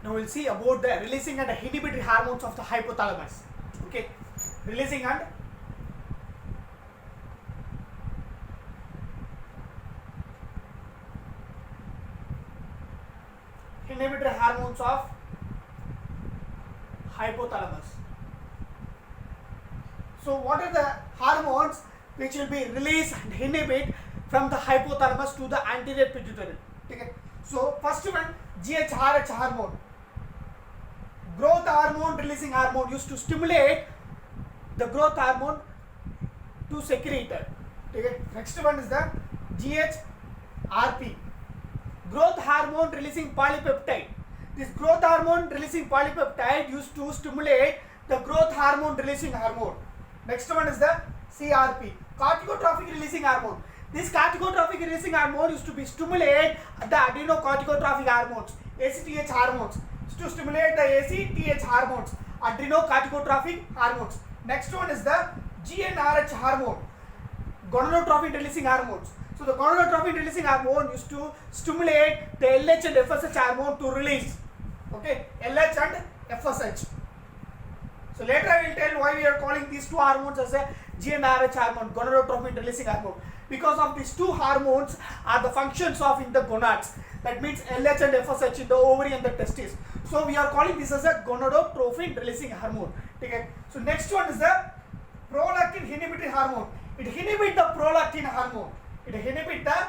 Now we'll see about the releasing and inhibitory hormones of the hypothalamus. Okay, releasing and inhibitory hormones of hypothalamus. So what are the hormones which will be released and inhibit from the hypothalamus to the anterior pituitary? Okay. So first one, GHRH hormone, growth hormone releasing hormone, used to stimulate the growth hormone to secrete it. Okay. Next one is the GHRP, growth hormone releasing polypeptide. This growth hormone releasing polypeptide used to stimulate the growth hormone releasing hormone. Next one is the CRP, corticotrophic releasing hormone. This corticotrophic releasing hormone used to be stimulate the adrenocorticotrophic hormones, ACTH hormones, to stimulate the ACTH hormones, adrenocorticotrophic hormones. Next one is the GnRH hormone, gonadotrophin releasing hormones. So the gonadotrophin releasing hormone used to stimulate the LH and FSH hormone to release. Okay, LH and FSH. So later I will tell why we are calling these two hormones as a GnRH hormone, gonadotrophin releasing hormone. Because of these two hormones are the functions of in the gonads. That means LH and FSH in the ovary and the testes. So we are calling this as a gonadotrophin releasing hormone. Okay. So next one is the prolactin inhibitory hormone. It inhibits the prolactin hormone. It inhibits the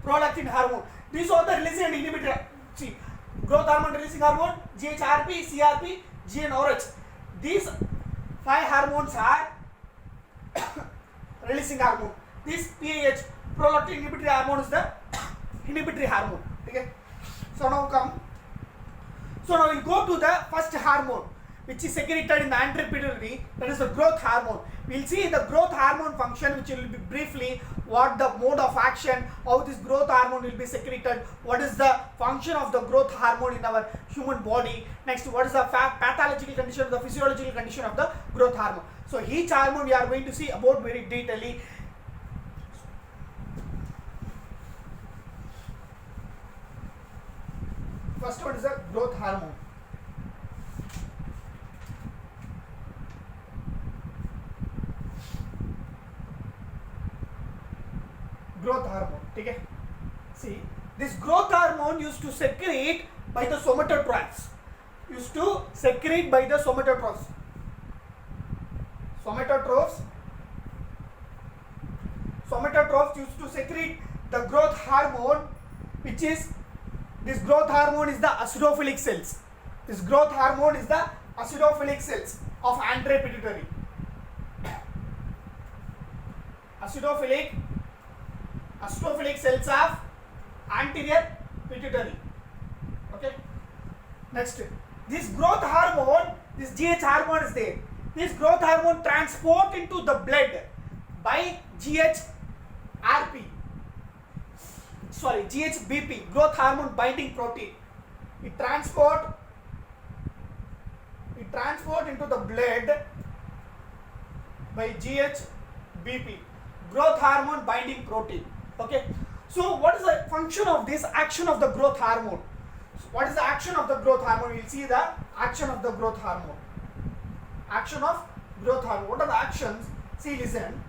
prolactin hormone. These are the releasing and inhibitory. See, growth hormone releasing hormone, GHRP, CRP, GnRH. These 5 hormones are releasing hormone. This PAH, prolactin inhibitory hormone, is the inhibitory hormone. Okay. So now we'll go to the first hormone which is secreted in the anterior pituitary, that is the growth hormone. We'll see the growth hormone function, which will be briefly what the mode of action, how this growth hormone will be secreted, what is the function of the growth hormone in our human body. Next, what is the pathological condition, the physiological condition of the growth hormone. So each hormone we are going to see about very detailedly. First one is the growth hormone. Growth hormone. Okay. See, this growth hormone used to secrete by the somatotrophs. Somatotrophs used to secrete the growth hormone, which is, this growth hormone is the acidophilic cells. This growth hormone is the acidophilic cells of anterior pituitary. Acidophilic cells of anterior pituitary. Okay. Next, this growth hormone, this GH hormone is there. This growth hormone transport into the blood by GHBP, growth hormone binding protein. It transport into the blood by GHBP, growth hormone binding protein. Okay. So what is the function of this action of the growth hormone? So what is the action of the growth hormone? We will see the action of the growth hormone. Action of growth hormone. What are the actions? See, listen.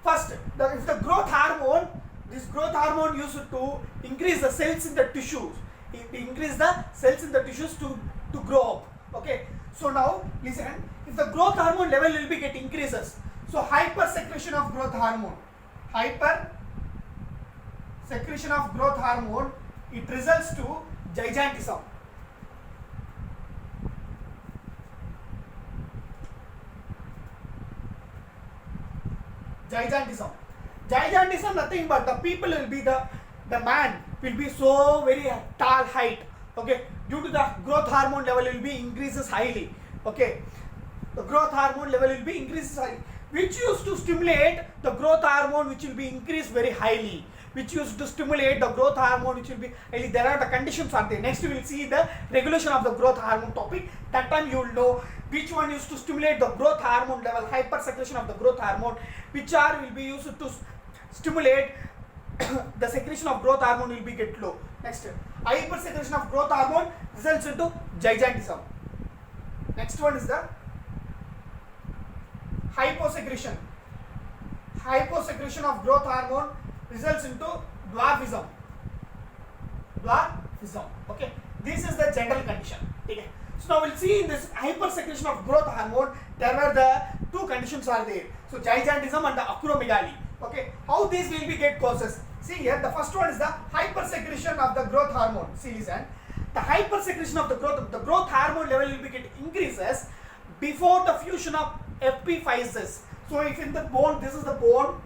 First, if the growth hormone, this growth hormone used to increase the cells in the tissues. It increase the cells in the tissues to grow up. Okay. So now listen. If the growth hormone level will be get increases, so hypersecretion of growth hormone. Hypersecretion of growth hormone, it results to gigantism. Gigantism nothing but the people will be the man will be so very tall height. Okay, due to the growth hormone level will be increases highly. Okay, the growth hormone level will be increases highly, which used to stimulate the growth hormone, which will be increased very highly, which used to stimulate the growth hormone, which will be highly. There are the conditions are there. Next we will see the regulation of the growth hormone topic. That time you will know which one used to stimulate the growth hormone level, hypersecretion of the growth hormone, which will be used to stimulate the secretion of growth hormone will be get low. Next, hypersecretion of growth hormone results into gigantism. Next one is the hyposecretion. Hyposecretion of growth hormone results into dwarfism. Dwarfism. Okay, this is the general condition. Okay. So now we'll see in this hypersecretion of growth hormone, there were the two conditions are there. So gigantism and the acromegaly. Okay, how these will be get causes? See here, the first one is the hypersecretion of the growth hormone. See, listen. The hypersecretion of the growth hormone level will be get increases before the fusion of epiphyses. So if in the bone, this is the bone.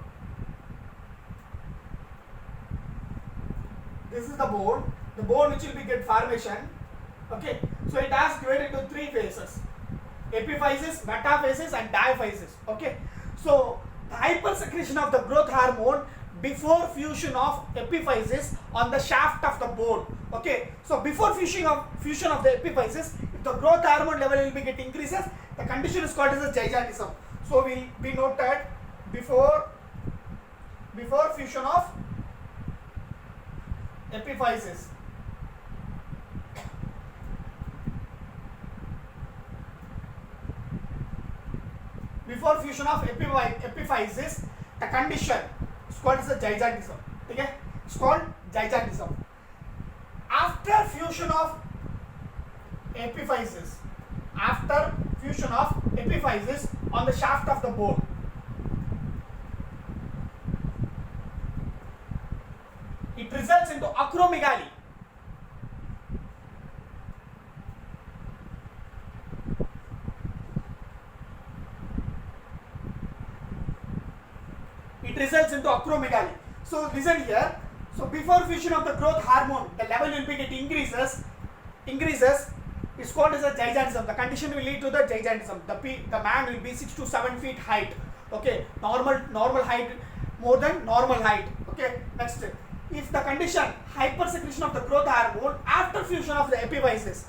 This is the bone which will be get formation. Okay, so it has divided into three phases: epiphysis, metaphysis, and diaphysis. Okay, so the hypersecretion of the growth hormone before fusion of epiphysis on the shaft of the bone. Okay, so before fusion of the epiphysis, if the growth hormone level will be get increases, the condition is called as a gigantism. So we noted before fusion of epiphysis. Before fusion of epiphysis, the condition is called as a gigantism. Okay, it's called gigantism. After fusion of epiphysis, on the shaft of the bone, it results into acromegaly. It results into acromegaly. So listen here. So before fusion of the growth hormone, the level will be get increases. It's called as a gigantism. The condition will lead to the gigantism. The man will be 6 to 7 feet height. Okay, normal height, more than normal height. Okay, next, if the condition hypersecretion of the growth hormone after fusion of the epiphysis,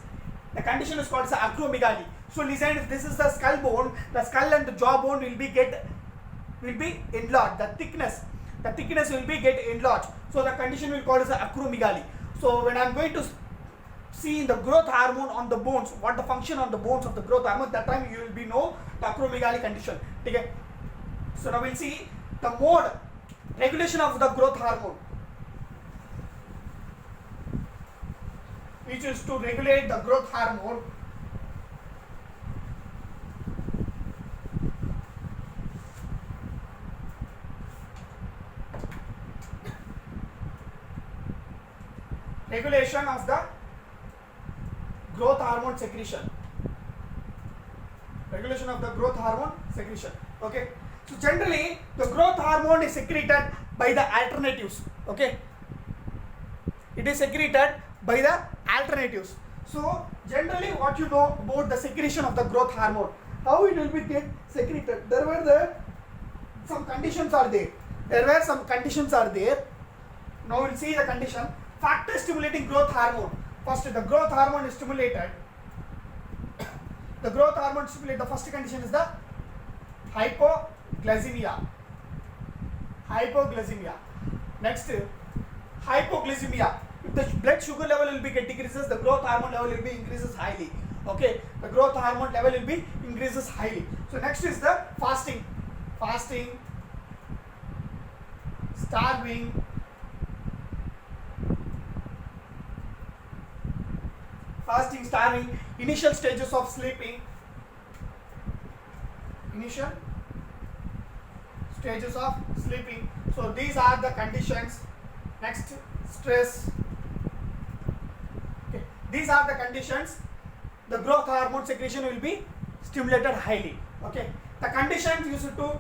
the condition is called as acromegaly. So listen, if this is the skull bone, the skull and the jaw bone will be enlarged. The thickness will be get enlarged. So the condition will called as acromegaly. So when I am going to see the growth hormone on the bones, what the function on the bones of the growth hormone, that time you will be know the acromegaly condition. Okay. So now we'll see the mode regulation of the growth hormone, which is to regulate the growth hormone. Regulation of the growth hormone secretion. Regulation of the growth hormone secretion. Okay. So generally, the growth hormone is secreted by the alternatives. Okay. It is secreted by the alternatives. So generally, what you know about the secretion of the growth hormone, how it will be get secreted? There were some conditions are there. Now we'll see the condition. Factor stimulating growth hormone. First, the growth hormone is stimulated. The growth hormone stimulated. The first condition is the hypoglycemia. Next, hypoglycemia. If the blood sugar level will be get decreases, the growth hormone level will be increases highly. Okay, the growth hormone level will be increases highly. So next is the fasting, starving, initial stages of sleeping, So these are the conditions. Next, stress. Okay. These are the conditions. The growth hormone secretion will be stimulated highly. Okay. The conditions used to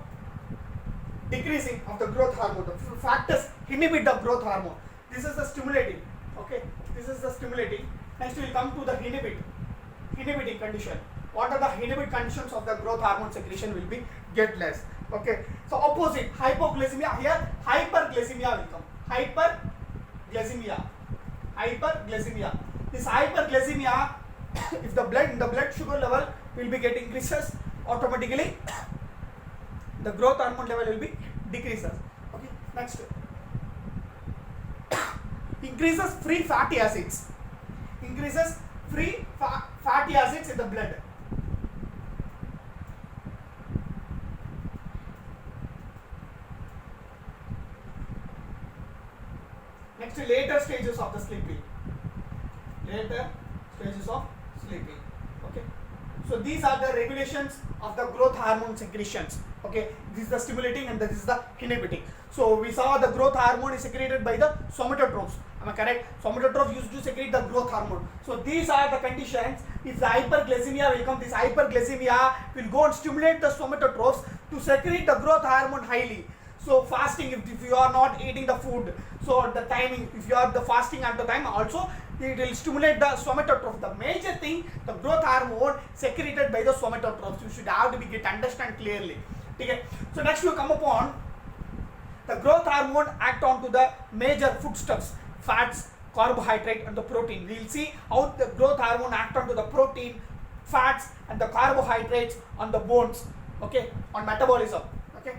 decreasing of the growth hormone. The factors inhibit the growth hormone. This is the stimulating. Okay. This is the stimulating. Next we will come to the inhibiting condition. What are the inhibit conditions of the growth hormone secretion will be get less. Okay. So opposite hypoglycemia, here hyperglycemia will come. Hyperglycemia. This hyperglycemia, if the blood sugar level will be getting increases, automatically the growth hormone level will be decreases. Okay. Next, increases free fatty acids. Increases free fatty acids in the blood. Next, later stages of the sleeping. Later stages of sleeping. Okay. So these are the regulations of the growth hormone secretions. Okay, this is the stimulating and this is the inhibiting. So we saw the growth hormone is secreted by the somatotrophs. Am I correct? Somatotrophs used to secrete the growth hormone. So these are the conditions. If the hyperglycemia will come, this hyperglycemia will go and stimulate the somatotrophs to secrete the growth hormone highly. So fasting, if you are not eating the food, so the timing, if you are the fasting at the time also, it will stimulate the somatotroph. The major thing, the growth hormone secreted by the somatotrophs. You should have to be get understand clearly. Okay. So next we come upon the growth hormone act on to the major foodstuffs, fats, carbohydrate and the protein. We will see how the growth hormone act on to the protein, fats and the carbohydrates on the bones. Okay, on metabolism. Okay.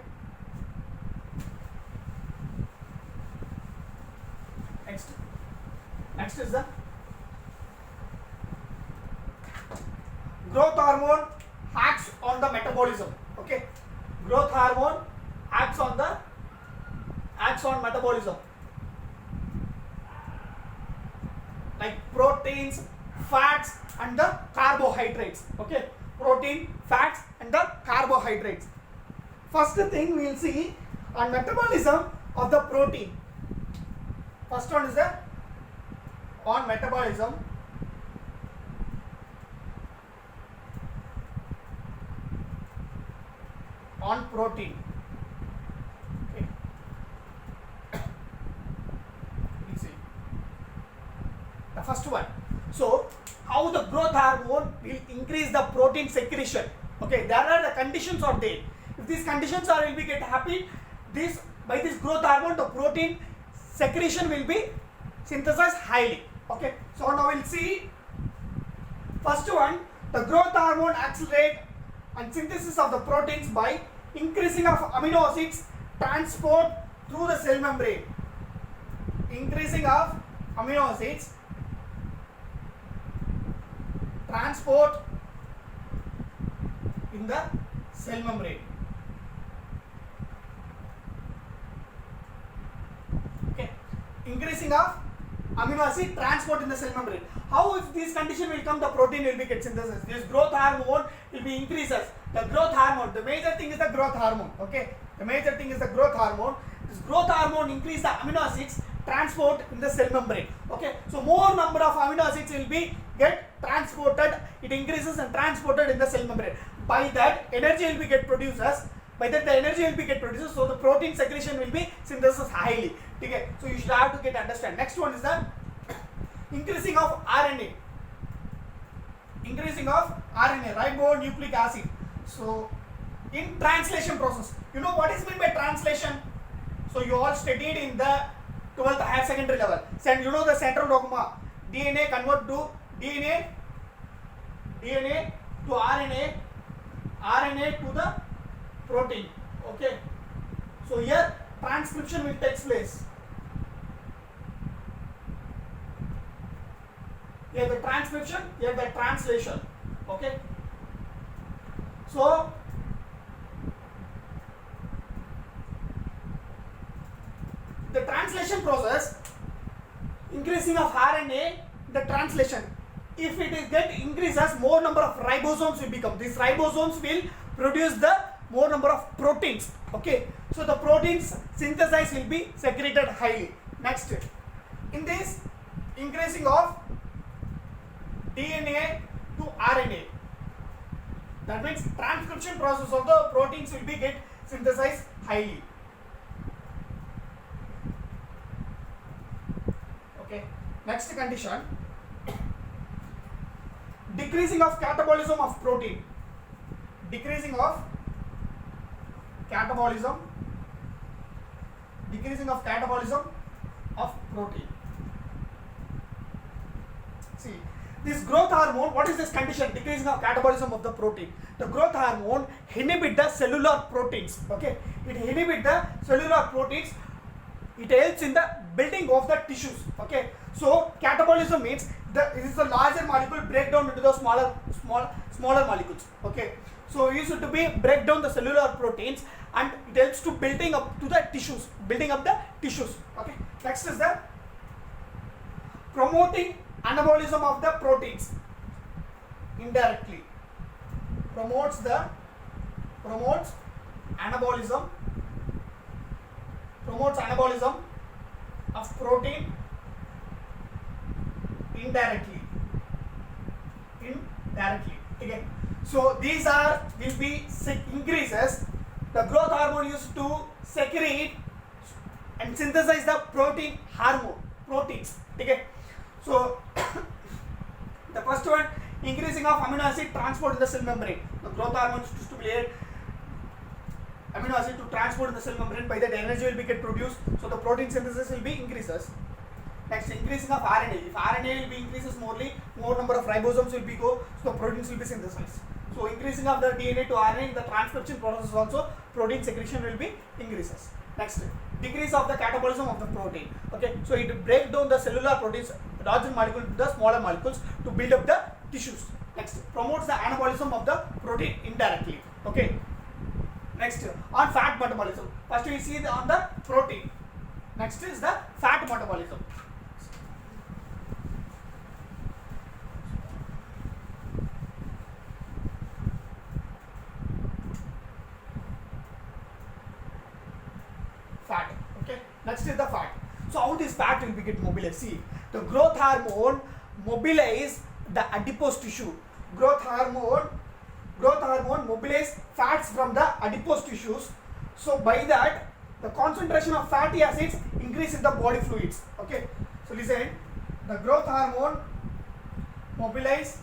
Next is the growth hormone acts on the metabolism. Okay, growth hormone acts on metabolism, like proteins, fats and the carbohydrates. Okay, protein, fats and the carbohydrates. First thing we will see on metabolism of the protein. First one is the on metabolism on protein. Okay. We'll see the first one. So how the growth hormone will increase the protein secretion. Okay, there are the conditions are there. If these conditions are will be get happy, this by this growth hormone the protein secretion will be synthesized highly. Okay, so now we'll see first one, the growth hormone accelerate and synthesis of the proteins by increasing of amino acids transport through the cell membrane. Increasing of amino acids transport in the cell membrane. Okay, increasing of amino acid transport in the cell membrane. How if this condition will come, the protein will be get synthesis. This growth hormone will be increases. The growth hormone, the major thing is the growth hormone. Okay, the major thing is the growth hormone. This growth hormone increase the amino acids transport in the cell membrane. Okay, so more number of amino acids will be get transported. It increases and transported in the cell membrane. By that, energy will be get produces. By that, the energy will be get produces. So the protein secretion will be synthesis highly. Okay, so you should have to get understand. Next one is the increasing of RNA. Increasing of RNA, ribonucleic acid. So in translation process, you know what is meant by translation? So you all studied in the 12th higher secondary level. And you know the central dogma. DNA convert to DNA to RNA, RNA to the protein. Okay. So here transcription will take place. Here the transcription, here the translation. Okay. So the translation process, increasing of RNA, the translation. If it is get increases, more number of ribosomes will become. These ribosomes will produce the more number of proteins. Okay, so the proteins synthesized will be secreted highly. Next, in this increasing of DNA to RNA, that means transcription process of the proteins will be get synthesized highly. Okay, next condition, decreasing of catabolism of protein. Decreasing of catabolism of protein. See, this growth hormone, what is this condition? Decreasing of catabolism of the protein. The growth hormone inhibit the cellular proteins. Okay, it inhibit the cellular proteins it helps in the building of the tissues. Okay, so catabolism means it is the larger molecule break down into the smaller molecules. Okay, so it used to be break down the cellular proteins and it helps to building up to the tissues, building up the tissues. Okay, next is the promoting anabolism of the proteins indirectly. Promotes anabolism of protein indirectly. Okay, so these will be increases the growth hormone used to secrete and synthesize the proteins. Okay, so the first one, increasing of amino acid transport in the cell membrane. The growth hormone is to stimulate amino acid to transport in the cell membrane. By that energy will be get produced, so the protein synthesis will be increases. Next, increasing of RNA. If RNA will be increases more number of ribosomes will be go, so the proteins will be synthesized. So increasing of the DNA to RNA in the transcription process also, protein secretion will be increases. Next, decrease of the catabolism of the protein. Okay, so it break down the cellular proteins, larger molecule to the smaller molecules to build up the tissues. Next, promotes the anabolism of the protein indirectly. Okay. Next, on fat metabolism. First we see on the protein. Next is the fat metabolism. Fat. Okay. Next is the fat. So how this fat will be get mobilized? See, the growth hormone mobilize the adipose tissue. Growth hormone mobilize fats from the adipose tissues. So by that, the concentration of fatty acids increase in the body fluids. Okay. So listen, the growth hormone mobilize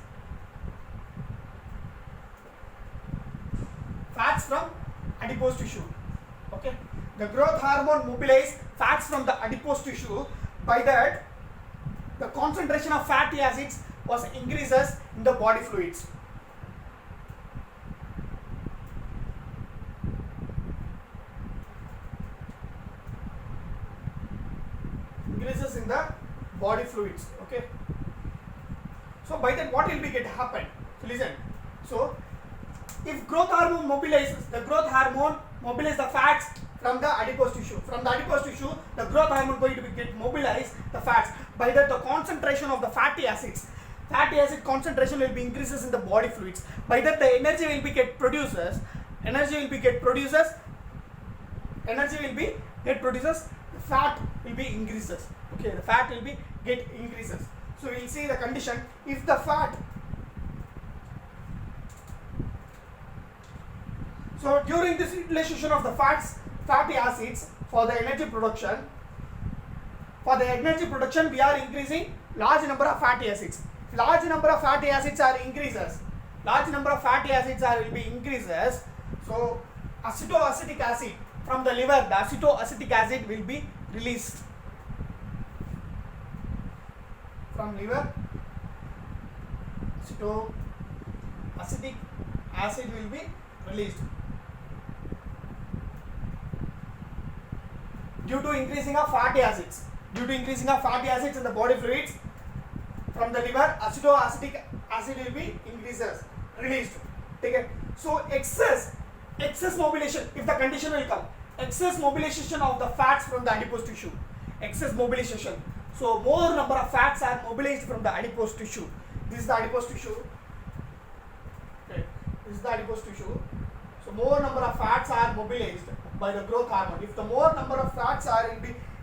fats from adipose tissue. Okay. The growth hormone mobilize fats from the adipose tissue. By that, the concentration of fatty acids was increases in the body fluids. Increases in the body fluids. Okay. So by that, what will be get happen? So listen. So if growth hormone mobilizes, the growth hormone mobilizes the fats from the adipose tissue. From the adipose tissue, the growth hormone going to be get mobilize the fats. By that, the concentration of the fatty acid concentration will be increases in the body fluids. By that, the energy will be get produces. The fat will be increases. Okay, the fat will be get increases. So we will see the condition. If the fat, so during this utilization of the fatty acids for the energy production, we are increasing large number of fatty acids. Large number of fatty acids are increases. Will be increases. So acetoacetic acid from the liver, the acetoacetic acid will be released from liver. Acetoacetic acid will be released due to increasing of fatty acids. Due to increasing of fatty acids in the body fluids from the liver, acetoacetic acid will be released. Okay. So excess mobilization, if the condition will come, excess mobilization of the fats from the adipose tissue. So more number of fats are mobilized from the adipose tissue. This is the adipose tissue. Okay. So more number of fats are mobilized by the growth hormone. If the more number of fats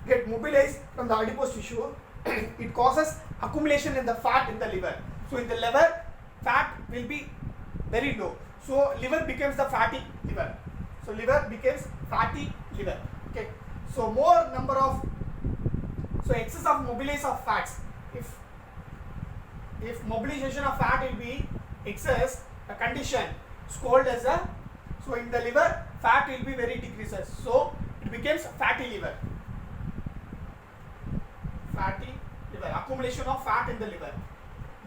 get mobilized from the adipose tissue, it causes accumulation in the fat in the liver. So in the liver, fat will be very low. So liver becomes the fatty liver. Okay. So more number of, so excess of mobilization of fats. If mobilization of fat will be excess, the condition is called as a, so in the liver, fat will be very decreases. So it becomes fatty liver. Accumulation of fat in the liver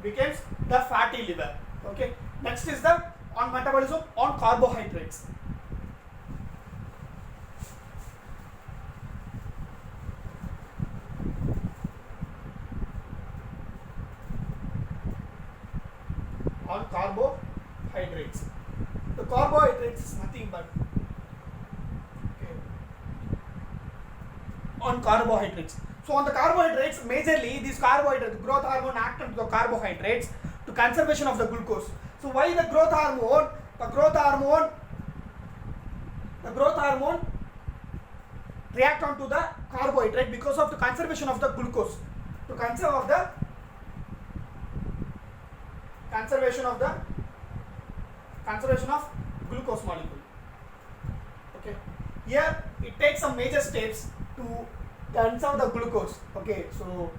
becomes the fatty liver. Okay. Next is the on metabolism on carbohydrates. on carbohydrates. The carbohydrates is nothing but on carbohydrates. So on the carbohydrates, majorly these carbohydrates, growth hormone act on the carbohydrates to conservation of the glucose. So why the growth hormone? The growth hormone react onto the carbohydrate because of the conservation of the glucose. To conserve of the conservation of glucose molecule. Okay. Here it takes some major steps to conserve the glucose. Okay. So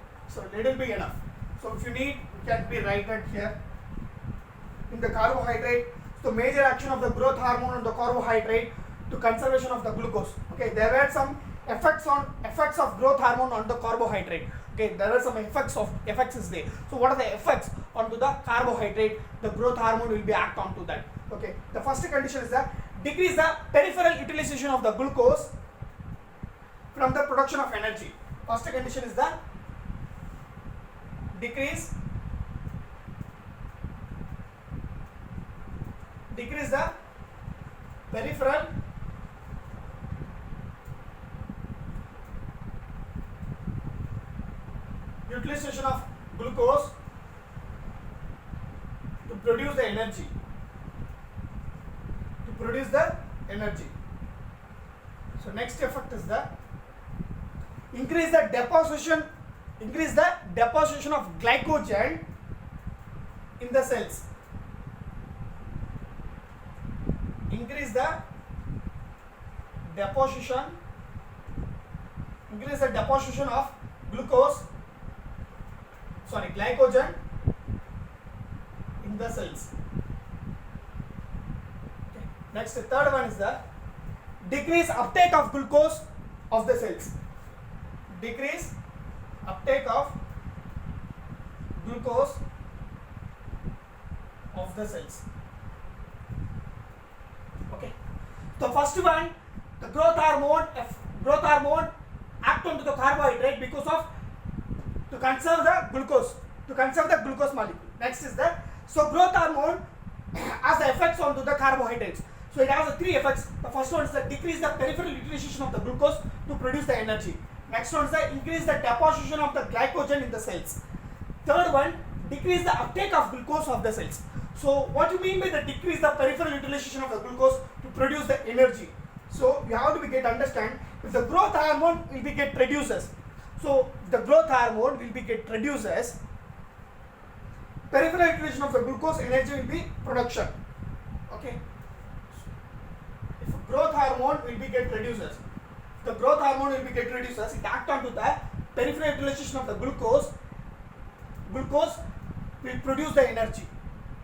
little bit enough. So if you need, you can be written here. In the carbohydrate, the major action of the growth hormone on the carbohydrate to conservation of the glucose. Okay, there were some effects of growth hormone on the carbohydrate. Okay, there are some effects is there. So what are the effects onto the carbohydrate? The growth hormone will be act onto that. Okay, the first condition is that decrease the peripheral utilization of the glucose from the production of energy. First condition is that decrease the peripheral utilization of glucose to produce the energy. So next effect is the increase the deposition of glycogen in the cells. Increase the deposition of glycogen in the cells. Okay. Next, the third one is the decrease uptake of glucose of the cells. Decrease uptake of glucose of the cells. Okay. The first one, the growth hormone act onto the carbohydrate because of to conserve the glucose molecule. Next is the growth hormone has the effects onto the carbohydrates. So it has three effects. The first one is that decrease the peripheral utilization of the glucose to produce the energy. Next one is that increase the deposition of the glycogen in the cells. Third one, decrease the uptake of glucose of the cells. So what do you mean by the decrease the peripheral utilization of the glucose to produce the energy? So you have to understand if the growth hormone will be get reduces. So the growth hormone will be get reduces, peripheral utilization of the glucose energy will be production. Okay. If growth hormone will be get reduces, it act onto the peripheral utilization of the glucose will produce the energy.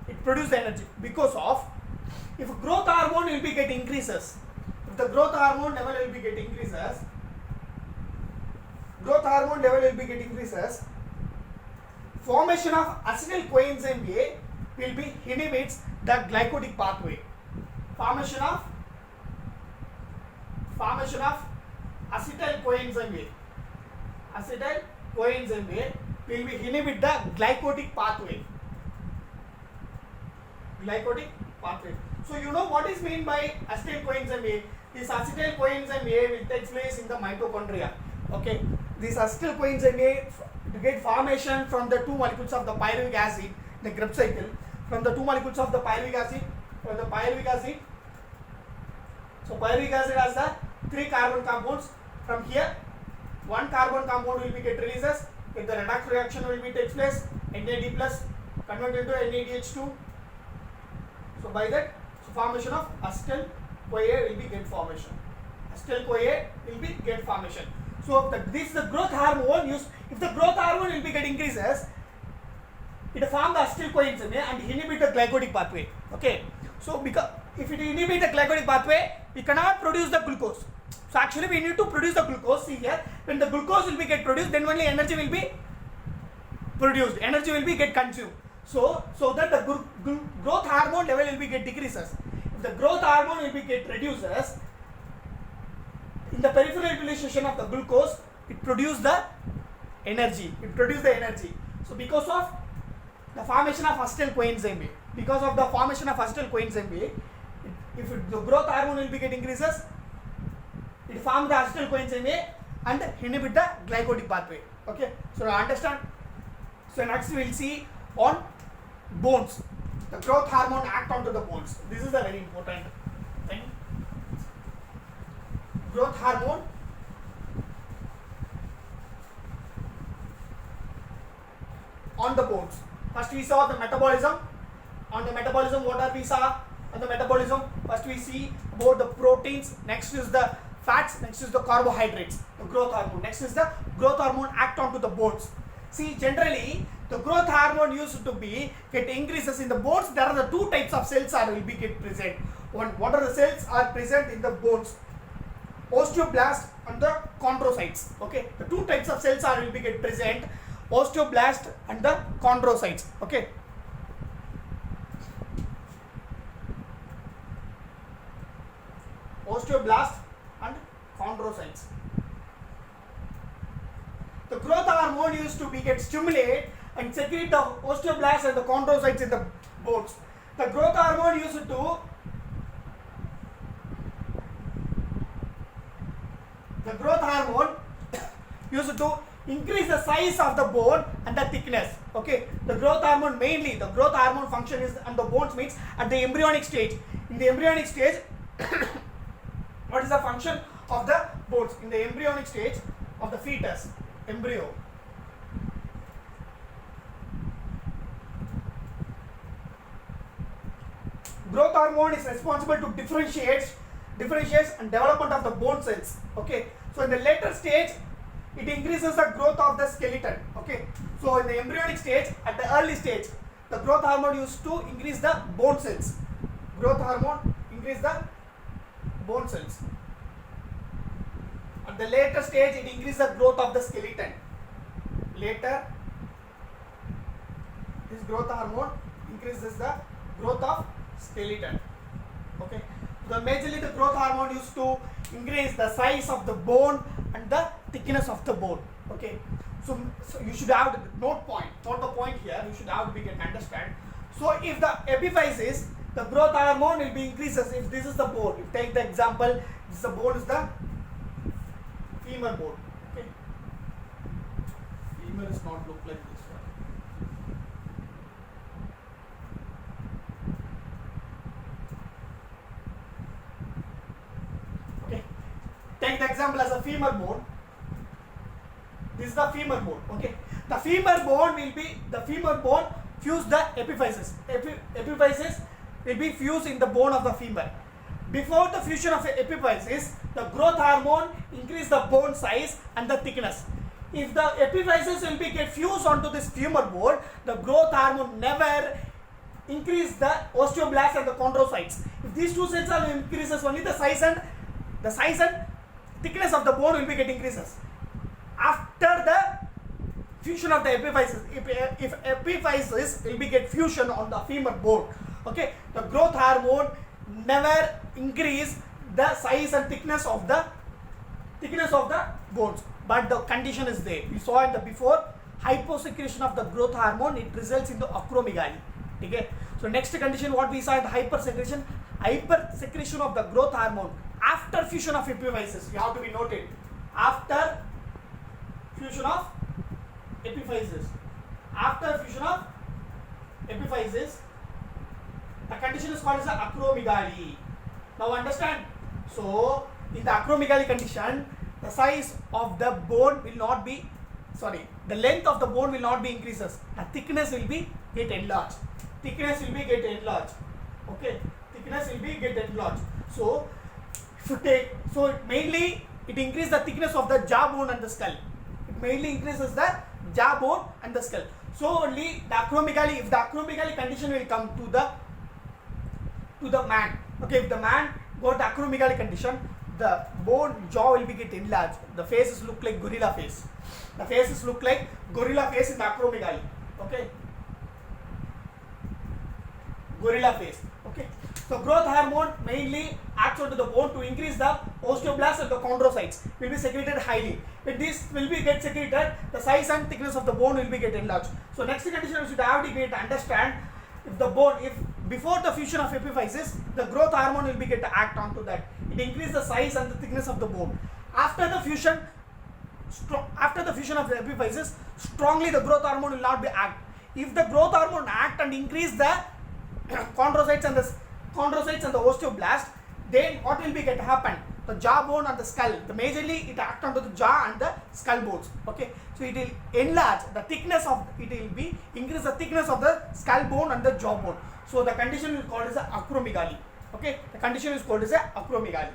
It produces the energy because of if growth hormone will be get increases, if the growth hormone level will be get increases, formation of acetyl coenzyme A will be inhibits the glycolytic pathway. Formation of acetyl coenzyme A will be inhibit the glycolytic pathway. So you know what is mean by acetyl coenzyme A? This acetyl coenzyme A will take place in the mitochondria. Okay, this acetyl coenzyme A to get formation from the two molecules of the pyruvic acid, the Krebs cycle, from the two molecules of the pyruvic acid, So pyruvic acid has the 3 carbon compounds. From here, 1 carbon compound will be get releases. If the redox reaction will be takes place, NAD plus converted into NADH2. So by that, formation of acetyl CoA will be get formation. So this is the growth hormone used. If the growth hormone will be get increases, it form the acetyl coenzyme and inhibit the glycolytic pathway. Okay. So because if it inhibit the glycolytic pathway, we cannot produce the glucose. So actually we need to produce the glucose. See here, when the glucose will be get produced, then only energy will be produced. Energy will be get consumed. So that the growth hormone level will be get decreases. If the growth hormone will be get reduces, in the peripheral utilization of the glucose, it produces the energy. So because of the formation of acetyl coenzyme A, because of the formation of acetyl coenzyme A, if the growth hormone will be get increases, it forms the acetyl coenzyme A and inhibit the glycolytic pathway. Okay, so understand. So next we will see on bones. The growth hormone act onto the bones. This is a very important thing. Growth hormone on the bones. First we saw the metabolism. On the metabolism, what are we saw? On the metabolism, first we see about the proteins. Next is the fats. Next is the carbohydrates. The growth hormone. Next is the growth hormone act onto the bones. See, generally the growth hormone used to be get increases in the bones. There are the two types of cells are will be get present. One, what are the cells are present in the bones? Osteoblast and the chondrocytes. Okay, the two types of cells are will be get present. Osteoblast and the chondrocytes. Okay. Osteoblast and chondrocytes. The growth hormone used to be get stimulate and secrete the osteoblasts and the chondrocytes in the bones. The growth hormone used to increase the size of the bone and the thickness. Okay, the growth hormone mainly the growth hormone function is on the bones means at the embryonic stage. In the embryonic stage, what is the function of the bones in the embryonic stage of the fetus embryo? Growth hormone is responsible to differentiates and development of the bone cells. Okay, so in the later stage it increases the growth of the skeleton. Okay, so in the embryonic stage, at the early stage, the growth hormone used to increase the bone cells. Growth hormone increase the bone cells. At the later stage it increases the growth of the skeleton. Later this growth hormone increases the growth of skeleton. Okay, so majorly the growth hormone used to increase the size of the bone and the thickness of the bone. Okay, so you should have the note the point here. You should have to can understand. So if the epiphysis, the growth hormone will be increases. If this is the bone, if take the example, this the bone is the femur bone. Okay, femur is not look like this one. Okay, take the example as a femur bone. This is the femur bone. Okay, the femur bone will be fuse the epiphysis. Epiphysis will be fused in the bone of the femur. Before the fusion of epiphysis, the growth hormone increase the bone size and the thickness. If the epiphysis will be get fused onto this femur bone, the growth hormone never increase the osteoblasts and the chondrocytes. If these two cells are increases, only the size and thickness of the bone will be get increases. After the fusion of the epiphysis, if epiphysis will be get fusion on the femur bone, okay, the growth hormone never increase the size and thickness of the bones, but the condition is there. We saw in the before, hyposecretion of the growth hormone, it results into acromegaly. Okay, so next condition what we saw in the hypersecretion of the growth hormone after fusion of epiphysis. You have to be noted after fusion of epiphysis. After fusion of epiphysis, the condition is called as acromegaly. Now understand. So in the acromegaly condition, the size of the bone will not be, the length of the bone will not be increases. The thickness will be get enlarged. Okay, thickness will be get enlarged. So if you take, mainly it increases the thickness of the jawbone and the skull. It mainly increases the jawbone and the skull. So only the acromegaly, if the acromegaly condition will come to the man. Okay, if the man got the acromegaly condition, the jaw will be get enlarged. The faces look like gorilla face. The faces look like gorilla face in the acromegaly. Okay, gorilla face. Okay, so growth hormone mainly acts onto the bone to increase the osteoblasts and the chondrocytes will be secreted highly. When this will be get secreted, the size and thickness of the bone will be get enlarged. So next condition we should have to get understand, if the bone, if before the fusion of epiphysis, the growth hormone will be get to act onto that. It increase the size and the thickness of the bone. After the fusion of the epiphysis, strongly the growth hormone will not be act. If the growth hormone act and increase the chondrocytes and the osteoblast, then what will be get happen? The jawbone and the skull, majorly it act onto the jaw and the skull bones. Okay, so it will enlarge the thickness of, it will be increase the thickness of the skull bone and the jawbone. So the condition is called as a acromegaly. Okay, the condition is called as a acromegaly.